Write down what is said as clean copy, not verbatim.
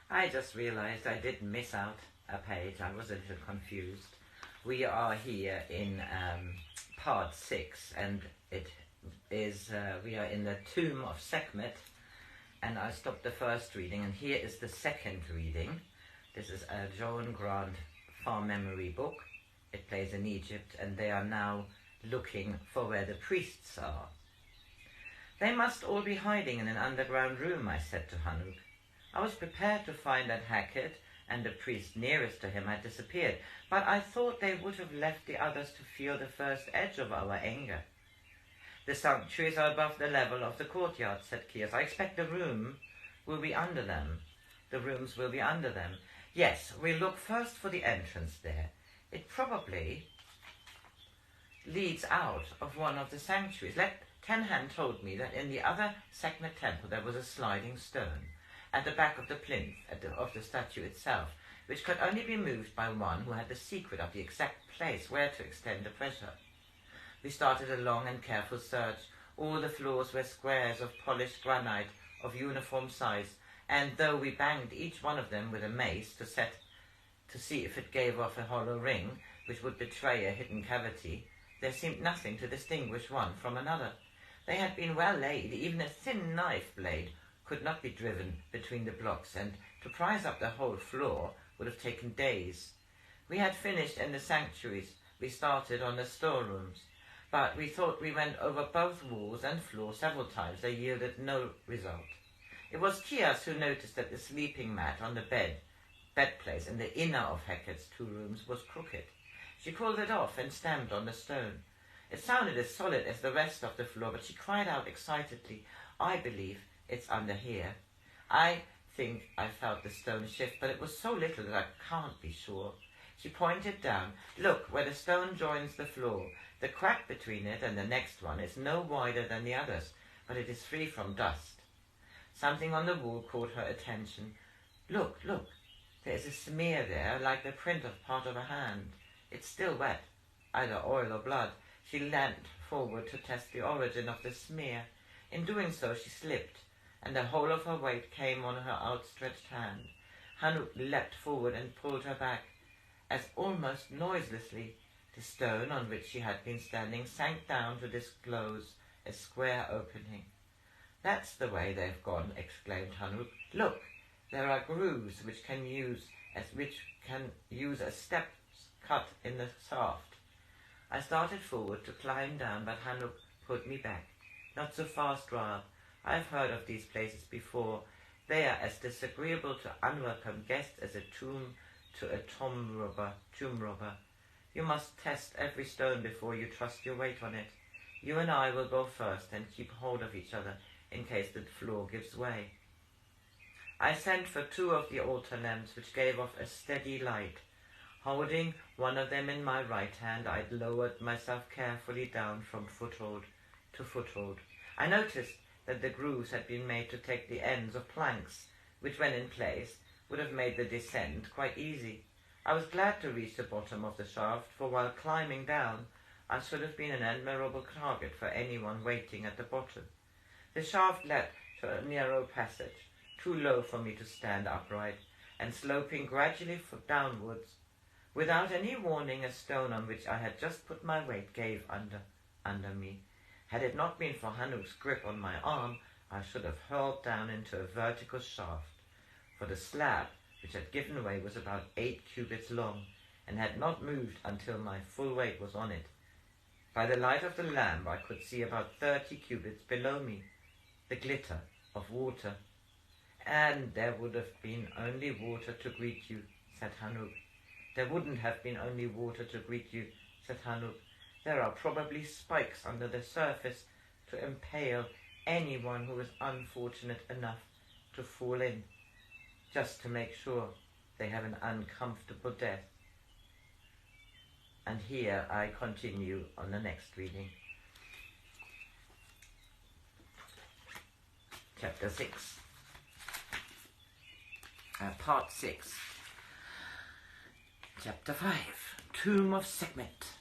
I just realized I did miss out a page. I was a little confused. We are here in part 6, and it is we are in the tomb of SEKMET, and I stopped the first reading, and here is the second reading. This is a Joan Grant farm memory book. It plays in Egypt, and they are now looking for where the priests are. They must all be hiding in an underground room, I said to Hanuk. I was prepared to find that Hackett and the priest nearest to him had disappeared, but I thought they would have left the others to feel the first edge of our anger. The sanctuaries are above the level of the courtyard, said Kias. I expect the room will be under them. The rooms will be under them. Yes, we'll look first for the entrance there. It probably leads out of one of the sanctuaries. Tenhan told me that in the other SEKMET temple there was a sliding stone at the back of the plinth of the statue itself, which could only be moved by one who had the secret of the exact place where to extend the pressure. We started a long and careful search. All the floors were squares of polished granite of uniform size, and though we banged each one of them with a mace to see if it gave off a hollow ring, which would betray a hidden cavity, there seemed nothing to distinguish one from another. They had been well laid. Even a thin knife blade could not be driven between the blocks, and to prise up the whole floor would have taken days. We had finished in the sanctuaries. We started on the storerooms, but we thought we went over both walls and floor several times. They yielded no result. It was Kias who noticed that the sleeping mat on the bedplace in the inner of Hackett's 2 rooms was crooked. She pulled it off and stamped on the stone. It sounded as solid as the rest of the floor, but she cried out excitedly, I believe it's under here. I think I felt the stone shift, but it was so little that I can't be sure. She pointed down. Look, where the stone joins the floor. The crack between it and the next one is no wider than the others, but it is free from dust. Something on the wall caught her attention. Look, look. There is a smear there, like the print of part of a hand. It's still wet, either oil or blood. She leant forward to test the origin of the smear. In doing so, she slipped, and the whole of her weight came on her outstretched hand. Hanuk leapt forward and pulled her back. As almost noiselessly, the stone on which she had been standing sank down to disclose a square opening. That's the way they've gone, exclaimed Hanuk. Look, there are grooves which can use as steps cut in the shaft. I started forward to climb down, but Hanuk put me back. Not so fast, Raab. I've heard of these places before. They are as disagreeable to unwelcome guests as a tomb to a tomb robber. You must test every stone before you trust your weight on it. You and I will go first and keep hold of each other in case the floor gives way. I sent for 2 of the altar lamps, which gave off a steady light. Holding one of them in my right hand, I lowered myself carefully down from foothold to foothold. I noticed that the grooves had been made to take the ends of planks, which, when in place, would have made the descent quite easy. I was glad to reach the bottom of the shaft, for while climbing down, I should have been an admirable target for anyone waiting at the bottom. The shaft led to a narrow passage, too low for me to stand upright, and sloping gradually downwards. Without any warning, a stone on which I had just put my weight gave under me. Had it not been for Hanuk's grip on my arm, I should have hurled down into a vertical shaft, for the slab, which had given way, was about 8 cubits long, and had not moved until my full weight was on it. By the light of the lamp, I could see about 30 cubits below me, the glitter of water. And there would have been only water to greet you, said Hanuk. There wouldn't have been only water to greet you, said Hanuk. There are probably spikes under the surface to impale anyone who is unfortunate enough to fall in, just to make sure they have an uncomfortable death. And here I continue on the next reading. Chapter 6. Part 6. Chapter 5. Tomb of SEKMET.